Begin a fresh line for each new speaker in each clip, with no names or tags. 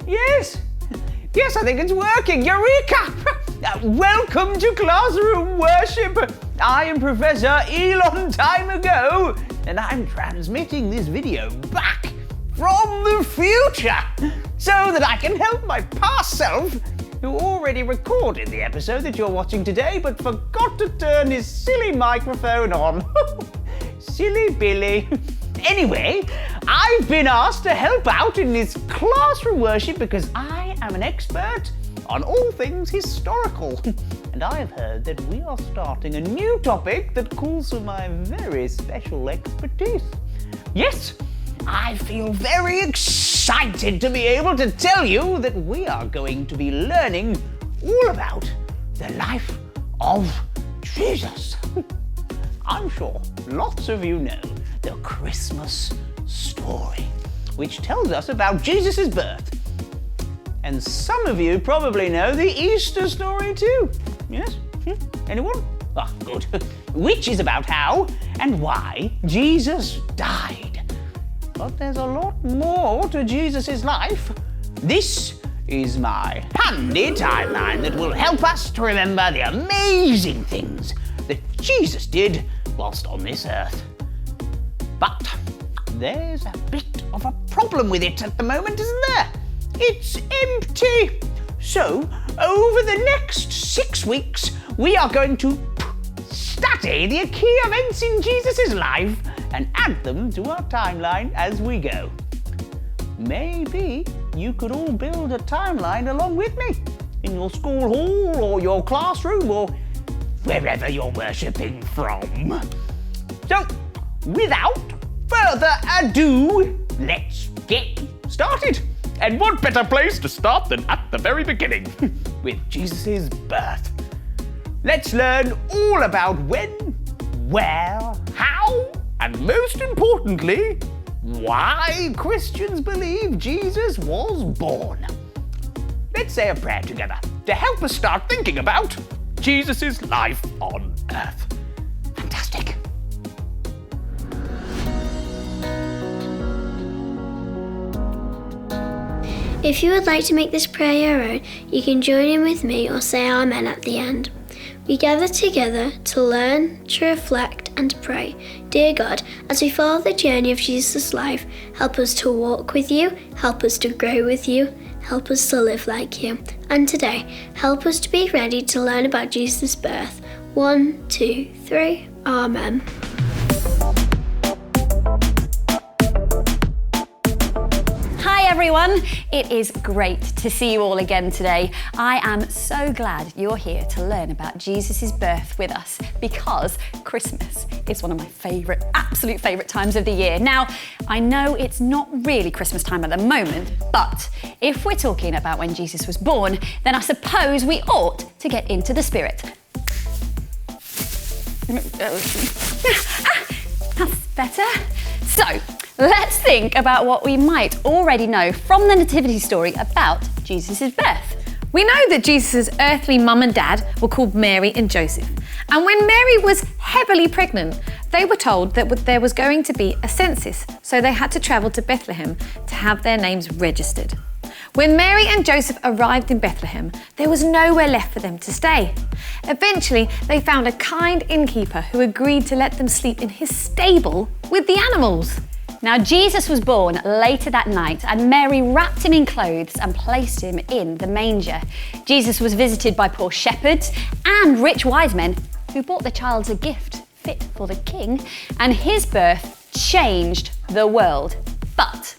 Yes, I think it's working. Eureka! Welcome to Classroom Worship. I am Professor Elon Time Ago, and I'm transmitting this video back from the future so that I can help my past self, who already recorded the episode that you're watching today but forgot to turn his silly microphone on. Silly Billy. Anyway, I've been asked to help out in this classroom worship because I am an expert on all things historical. And I have heard that we are starting a new topic that calls for my very special expertise. Yes, I feel very excited to be able to tell you that we are going to be learning all about the life of Jesus. I'm sure lots of you know the Christmas story, which tells us about Jesus' birth. And some of you probably know the Easter story too. Yes? Anyone? Ah, good. Which is about how and why Jesus died. But there's a lot more to Jesus' life. This is my handy timeline that will help us to remember the amazing things that Jesus did whilst on this earth. But there's a bit of a problem with it at the moment, isn't there? It's empty. So, over the next 6 weeks, we are going to study the key events in Jesus' life and add them to our timeline as we go. Maybe you could all build a timeline along with me in your school hall or your classroom or wherever you're worshipping from. So, without further ado, let's get started. And what better place to start than at the very beginning, with Jesus' birth. Let's learn all about when, where, how, and most importantly, why Christians believe Jesus was born. Let's say a prayer together to help us start thinking about Jesus' life on earth. Fantastic.
If you would like to make this prayer your own, you can join in with me or say Amen at the end. We gather together to learn, to reflect and to pray. Dear God, as we follow the journey of Jesus' life, help us to walk with you, help us to grow with you, help us to live like you. And today, help us to be ready to learn about Jesus' birth. 1, 2, 3, Amen.
Everyone, it is great to see you all again today. I am so glad you're here to learn about Jesus' birth with us because Christmas is one of my absolute favourite times of the year. Now, I know it's not really Christmas time at the moment, but if we're talking about when Jesus was born, then I suppose we ought to get into the spirit. That's better. So, let's think about what we might already know from the nativity story about Jesus' birth.
We know that Jesus' earthly mum and dad were called Mary and Joseph. And when Mary was heavily pregnant, they were told that there was going to be a census, so they had to travel to Bethlehem to have their names registered. When Mary and Joseph arrived in Bethlehem, there was nowhere left for them to stay. Eventually, they found a kind innkeeper who agreed to let them sleep in his stable with the animals.
Now, Jesus was born later that night, and Mary wrapped him in clothes and placed him in the manger. Jesus was visited by poor shepherds and rich wise men who brought the child a gift fit for the king, and his birth changed the world. But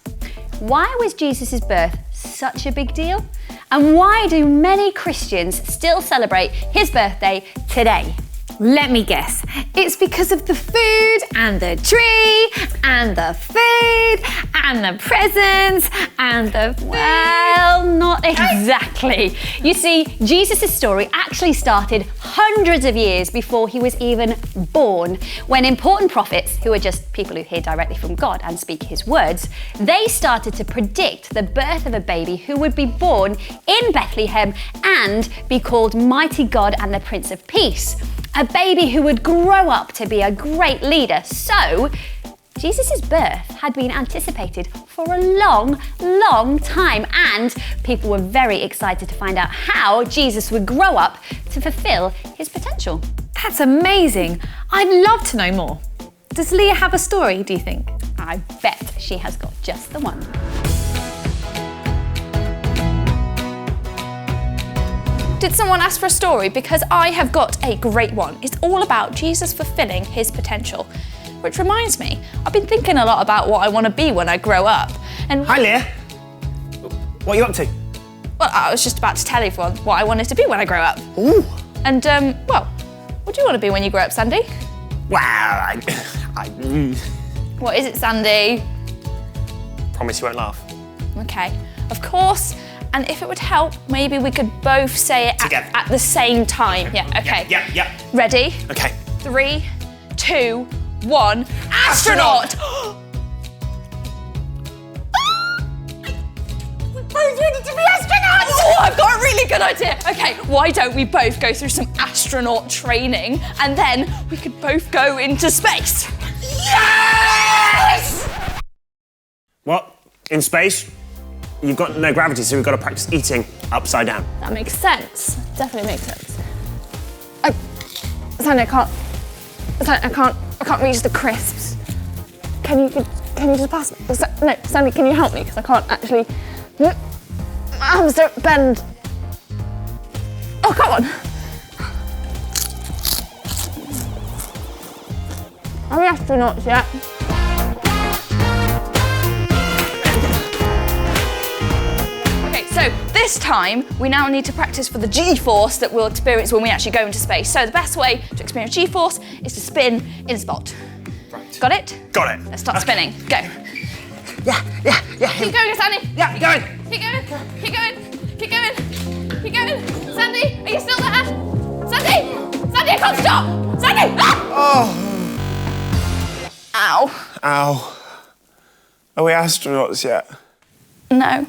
why was Jesus' birth such a big deal? And why do many Christians still celebrate his birthday today?
Let me guess. It's because of the food and the tree and the food and the presents and the food.
Well, not exactly. You see, Jesus' story actually started hundreds of years before he was even born, when important prophets, who are just people who hear directly from God and speak his words, they started to predict the birth of a baby who would be born in Bethlehem and be called Mighty God and the Prince of Peace. A baby who would grow up to be a great leader. So, Jesus' birth had been anticipated for a long, long time, and people were very excited to find out how Jesus would grow up to fulfill his potential.
That's amazing. I'd love to know more. Does Leah have a story, do you think?
I bet she has got just the one.
Did someone ask for a story? Because I have got a great one. It's all about Jesus fulfilling his potential. Which reminds me, I've been thinking a lot about what I want to be when I grow up. And
Hi, Leah. What are you up to?
well, I was just about to tell everyone what I wanted to be when I grow up.
Ooh.
And well, what do you want to be when you grow up, Sandy?
Well, I
What is it, Sandy?
promise you won't laugh.
Okay, of course. And if it would help, maybe we could both say it
Together.
at the same time. Yeah, okay.
Yeah.
Ready?
Okay.
3, 2, 1. Astronaut! We both wanted to be astronauts! Oh, I've got a really good idea. Okay, why don't we both go through some astronaut training and then we could both go into space? Yes!
What? In space? You've got no gravity, so we've got to practice eating upside down.
That makes sense. Definitely makes sense. Sandy, I can't reach the crisps. Can you just pass me? No, Sandy, can you help me? Because I can't actually. My arms don't bend. Oh, come on. Are we astronauts yet? Okay, so this time we now need to practice for the G-force that we'll experience when we actually go into space. So the best way to experience G-force is to spin in a spot.
Right.
Got it?
Got it.
Let's start spinning. Go.
Yeah.
Keep going, Sandy.
Yeah, going.
Keep going. Keep going. Keep going. Keep going. Sandy, are you still there? Sandy! Sandy, I can't stop! Sandy! Ah!
Oh.
Ow.
Ow. Are we astronauts yet?
No.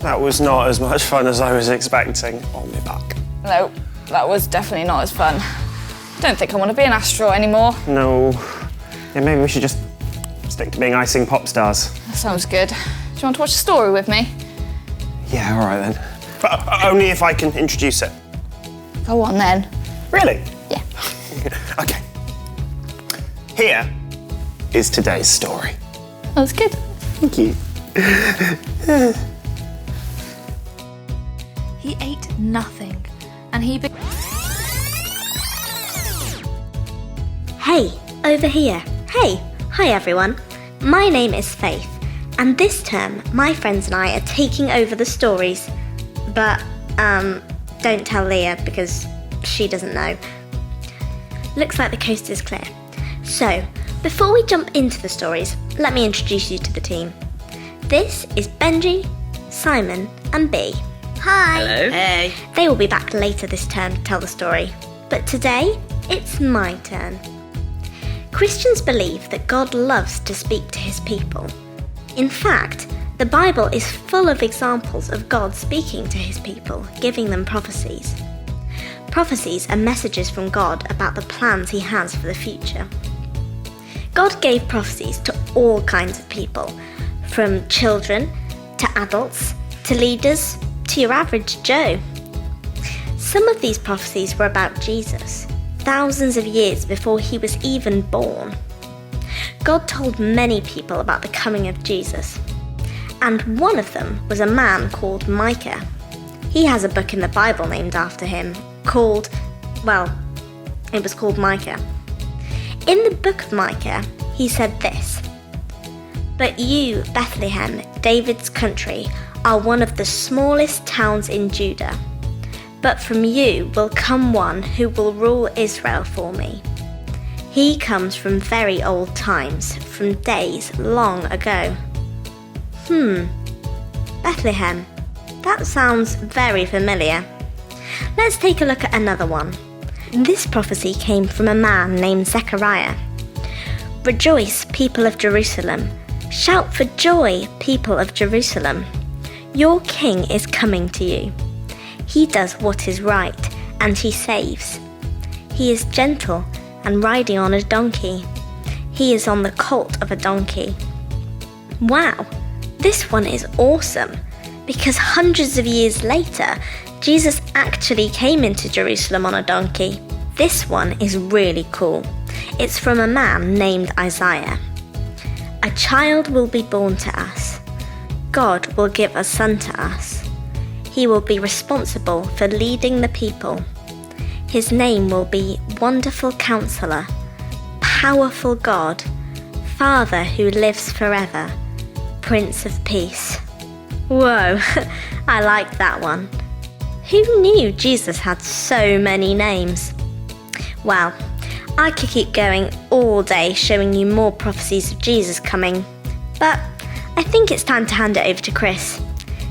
That was not as much fun as I was expecting. On my back.
No, that was definitely not as fun. Don't think I want to be an astronaut anymore.
No. Yeah, maybe we should just stick to being icing pop stars.
That sounds good. Do you want to watch a story with me?
Yeah, all right then. But only if I can introduce it.
Go on then.
Really?
Yeah.
Okay. Here is today's story.
That was good.
Thank you.
He ate nothing, and he
Hey, over here. Hey, hi everyone. My name is Faith, and this term my friends and I are taking over the stories. But, don't tell Leah because she doesn't know. Looks like the coast is clear. So, before we jump into the stories, let me introduce you to the team. This is Benji, Simon, and Bea. Hi.
Hello. Hey.
They will be back later this term to tell the story, but today it's my turn. Christians believe that God loves to speak to his people. In fact, the Bible is full of examples of God speaking to his people, giving them prophecies. Prophecies are messages from God about the plans he has for the future. God gave prophecies to all kinds of people, from children to adults to leaders to your average Joe. Some of these prophecies were about Jesus, thousands of years before he was even born. God told many people about the coming of Jesus, and one of them was a man called Micah. He has a book in the Bible named after him called, it was called Micah. In the book of Micah, he said this: "But you, Bethlehem, David's country, are one of the smallest towns in Judah. But from you will come one who will rule Israel for me. He comes from very old times, from days long ago." Bethlehem. That sounds very familiar. Let's take a look at another one. This prophecy came from a man named Zechariah. "Rejoice, people of Jerusalem. Shout for joy, people of Jerusalem. Your king is coming to you. He does what is right, and he saves. He is gentle and riding on a donkey, He is on the colt of a donkey. Wow, this one is awesome, because hundreds of years later, Jesus actually came into Jerusalem on a donkey. This one is really cool. It's from a man named Isaiah. A child will be born to us. God will give a son to us. He will be responsible for leading the people. His name will be Wonderful Counselor, Powerful God, Father who lives forever, Prince of Peace. Whoa, I like that one. Who knew Jesus had so many names? Well, I could keep going all day showing you more prophecies of Jesus coming, but I think it's time to hand it over to Chris.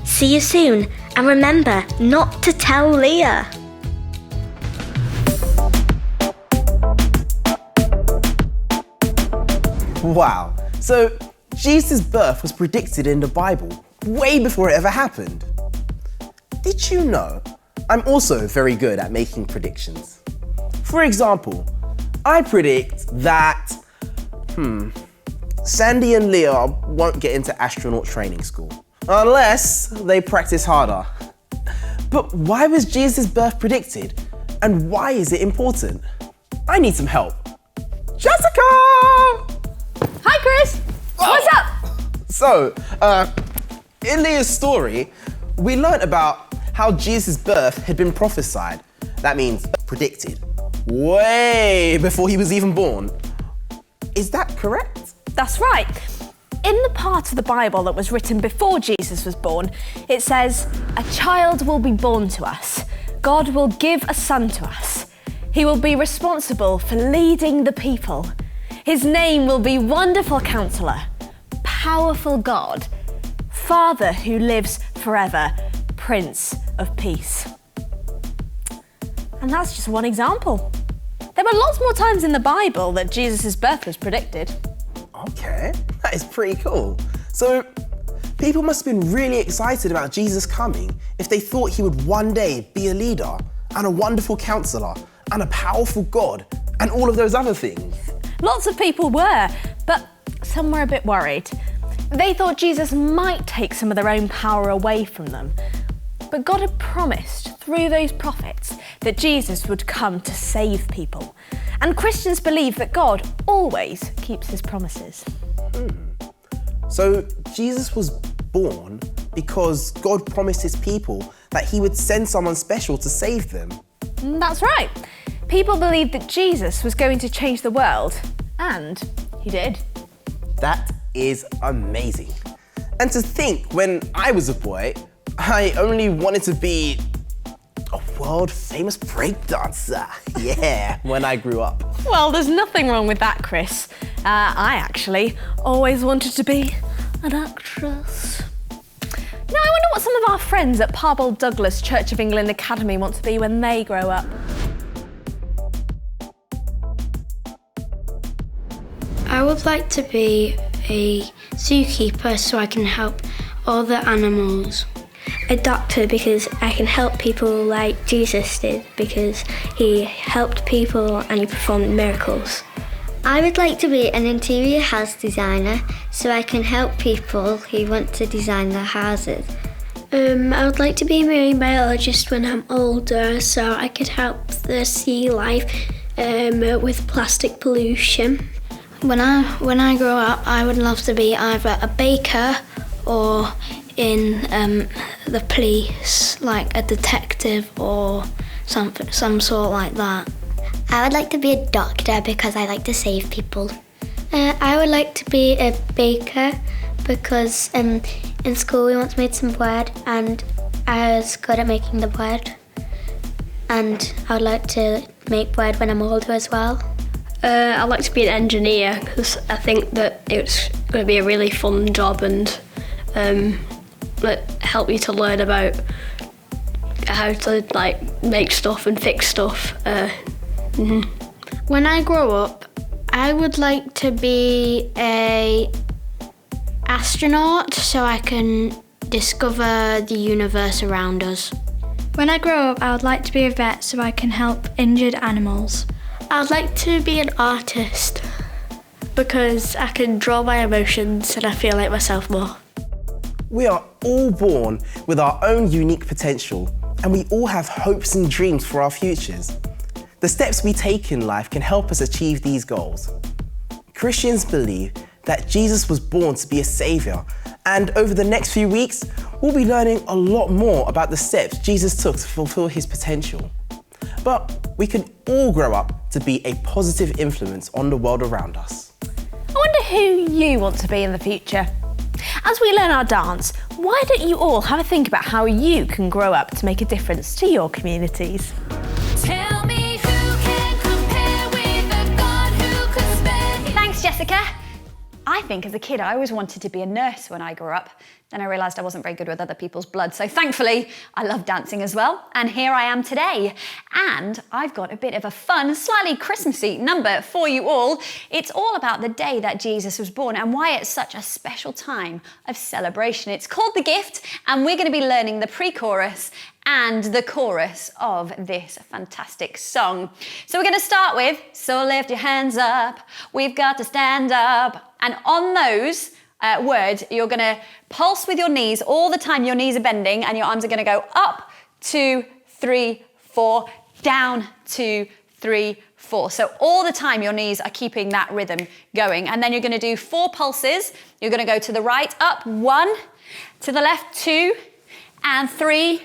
See you soon, and remember not to tell Leah.
Wow, so Jesus' birth was predicted in the Bible way before it ever happened. Did you know I'm also very good at making predictions? For example, I predict that, Sandy and Leah won't get into astronaut training school unless they practice harder. But why was Jesus' birth predicted? And why is it important? I need some help. Jessica!
Hi, Chris. What's up?
So, in Leah's story, we learnt about how Jesus' birth had been prophesied. That means predicted. Way before he was even born. Is that correct?
That's right. In the part of the Bible that was written before Jesus was born, it says, "A child will be born to us. God will give a son to us. He will be responsible for leading the people. His name will be Wonderful Counselor, Powerful God, Father who lives forever, Prince of Peace." And that's just one example. There were lots more times in the Bible that Jesus' birth was predicted.
Okay, that is pretty cool. So, people must have been really excited about Jesus coming if they thought he would one day be a leader and a wonderful counselor and a powerful God and all of those other things.
Lots of people were, but some were a bit worried. They thought Jesus might take some of their own power away from them. But God had promised through those prophets that Jesus would come to save people. And Christians believe that God always keeps his promises.
So Jesus was born because God promised his people that he would send someone special to save them.
That's right. People believed that Jesus was going to change the world, and he did.
That is amazing. And to think, when I was a boy, I only wanted to be a world-famous breakdancer. Yeah, when I grew up.
Well, there's nothing wrong with that, Chris. I actually always wanted to be an actress. Now, I wonder what some of our friends at Parbold Douglas Church of England Academy want to be when they grow up.
I would like to be a zookeeper so I can help all the animals. A doctor because I can help people like Jesus did because he helped people and he performed miracles. I would like to be an interior house designer so I can help people who want to design their houses. I would like to be a marine biologist when I'm older so I could help the sea life with plastic pollution. When I grow up, I would love to be either a baker or in the police, like a detective or some sort like that.
I would like to be a doctor because I like to save people.
I would like to be a baker because in school we once made some bread and I was good at making the bread. And I would like to make bread when I'm older as well.
I'd like to be an engineer because I think that it's going to be a really fun job and help you to learn about how to make stuff and fix stuff.
When I grow up, I would like to be a astronaut so I can discover the universe around us.
When I grow up, I would like to be a vet so I can help injured animals.
I would like to be an artist.
because I can draw my emotions and I feel like myself more.
We are all born with our own unique potential, and we all have hopes and dreams for our futures. The steps we take in life can help us achieve these goals. Christians believe that Jesus was born to be a saviour, and over the next few weeks, we'll be learning a lot more about the steps Jesus took to fulfill his potential. But we can all grow up to be a positive influence on the world around us.
I wonder who you want to be in the future. As we learn our dance, why don't you all have a think about how you can grow up to make a difference to your communities?
Tell me who can compare with a God who could spare.
Thanks, Jessica. I think as a kid, I always wanted to be a nurse when I grew up. Then I realised I wasn't very good with other people's blood, so thankfully, I love dancing as well. And here I am today. And I've got a bit of a fun, slightly Christmassy number for you all. It's all about the day that Jesus was born and why it's such a special time of celebration. It's called The Gift, and we're going to be learning the pre-chorus and the chorus of this fantastic song. So we're going to start with, so lift your hands up, we've got to stand up. And on those words, you're going to pulse with your knees all the time. Your knees are bending and your arms are going to go up, 2, 3, 4, down, 2, 3, 4. So all the time your knees are keeping that rhythm going. And then you're going to do 4 pulses. You're going to go to the right, up, 1, to the left, 2, and 3,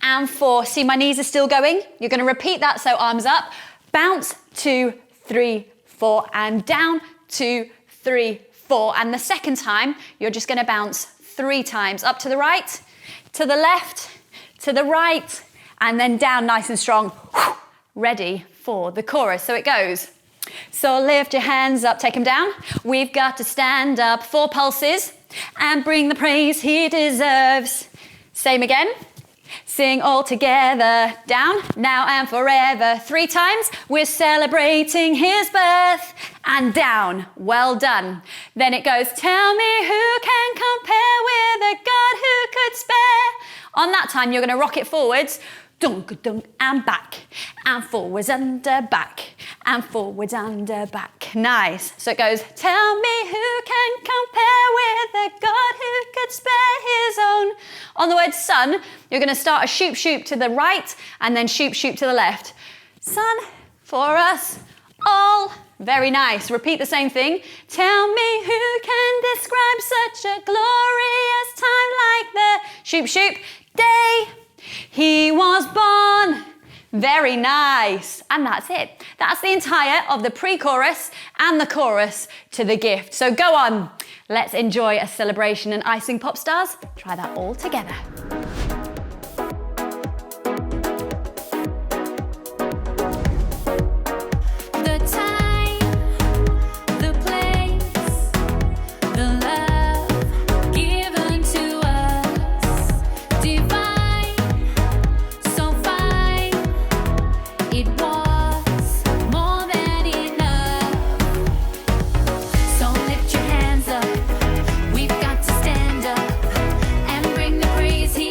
and 4. See, my knees are still going. You're going to repeat that, so arms up, bounce, 2, 3, 4, and down, 2, 3, 4. And the second time, you're just going to bounce 3 times, up to the right, to the left, to the right, and then down nice and strong. Ready for the chorus. So it goes. So lift your hands up, take them down. We've got to stand up, 4 pulses, and bring the praise he deserves. Same again. Sing all together, down, now and forever. 3 times, we're celebrating his birth, and down, well done. Then it goes, tell me who can compare with a God who could spare. On that time, you're gonna rock it forwards, dunk, dunk, and back, and forwards, under, back, and forwards, under, back. Nice. So it goes, tell me who can compare with a God who could spare his own. On the word son, you're going to start a shoop, shoop to the right, and then shoop, shoop to the left. Son, for us all. Very nice. Repeat the same thing. Tell me who can describe such a glorious time like the shoop, shoop day he was born. Very nice. And that's it. That's the entire of the pre-chorus and the chorus to The Gift. So go on. Let's enjoy a celebration and icing pop stars. Try that all together.
The time, the place, the love given to us, divine, so fine. It was more than enough. So lift your hands up. We've got to stand up and bring the praise he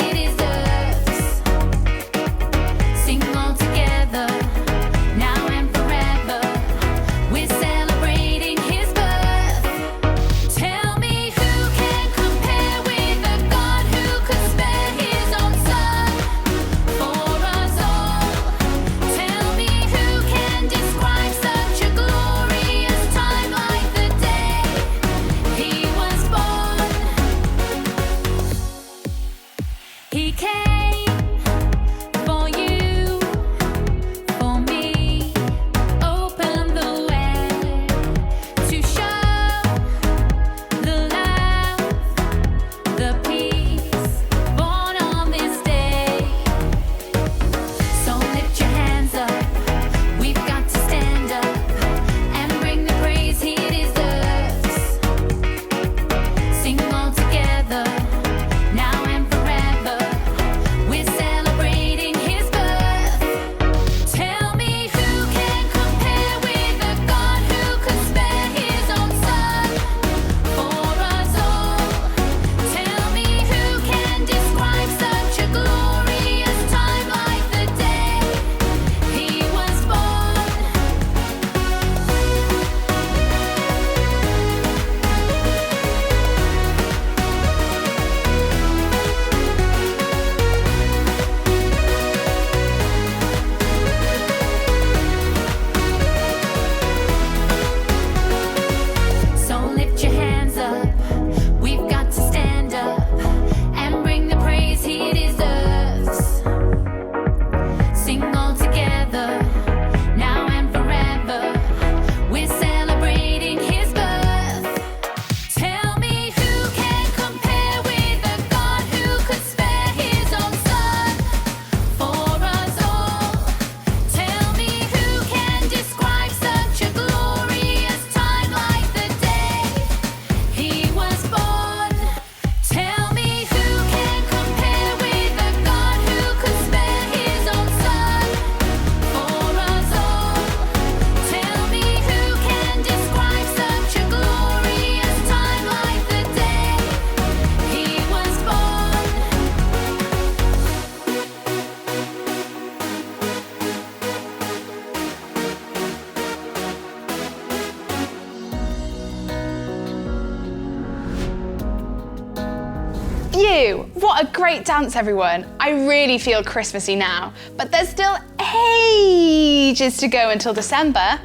Phew! What a great dance, everyone. I really feel Christmassy now, but there's still ages to go until December.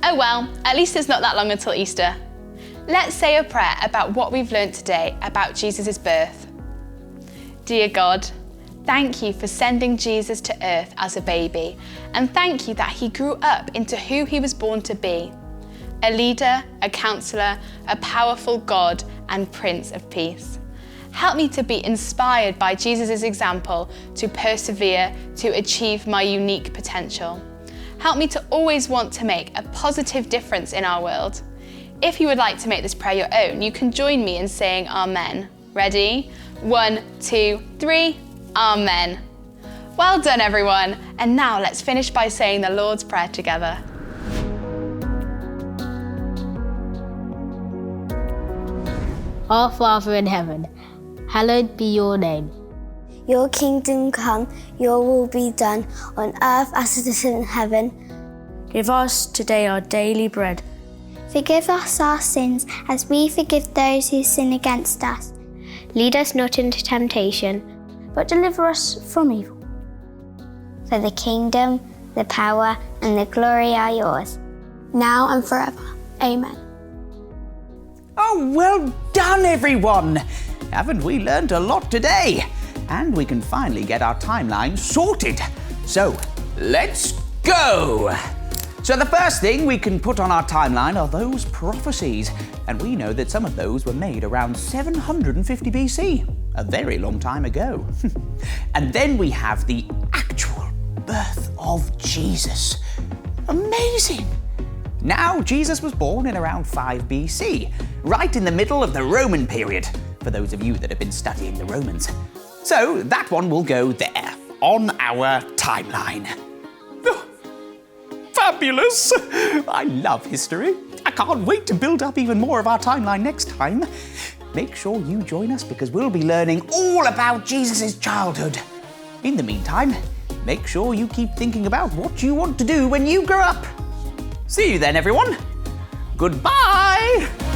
Oh well, at least it's not that long until Easter. Let's say a prayer about what we've learned today about Jesus' birth. Dear God, thank you for sending Jesus to earth as a baby, and thank you that he grew up into who he was born to be. A leader, a counsellor, a powerful God, and Prince of Peace. Help me to be inspired by Jesus' example to persevere to achieve my unique potential. Help me to always want to make a positive difference in our world. If you would like to make this prayer your own, you can join me in saying Amen. Ready? 1, 2, 3, Amen. Well done, everyone. And now let's finish by saying the Lord's Prayer together.
Our Father in heaven, hallowed be your name.
Your kingdom come, your will be done, on earth as it is in heaven.
Give us today our daily bread.
Forgive us our sins as we forgive those who sin against us. Lead us not into temptation,
but deliver us from evil.
For the kingdom, the power, and the glory are yours,
now and forever. Amen.
Oh, well done, everyone! Haven't we learnt a lot today? And we can finally get our timeline sorted. So, let's go! So the first thing we can put on our timeline are those prophecies. And we know that some of those were made around 750 BC, a very long time ago. And then we have the actual birth of Jesus. Amazing! Now, Jesus was born in around 5 BC, right in the middle of the Roman period, for those of you that have been studying the Romans. So that one will go there, on our timeline. Oh, fabulous! I love history. I can't wait to build up even more of our timeline next time. Make sure you join us because we'll be learning all about Jesus' childhood. In the meantime, make sure you keep thinking about what you want to do when you grow up. See you then, everyone. Goodbye!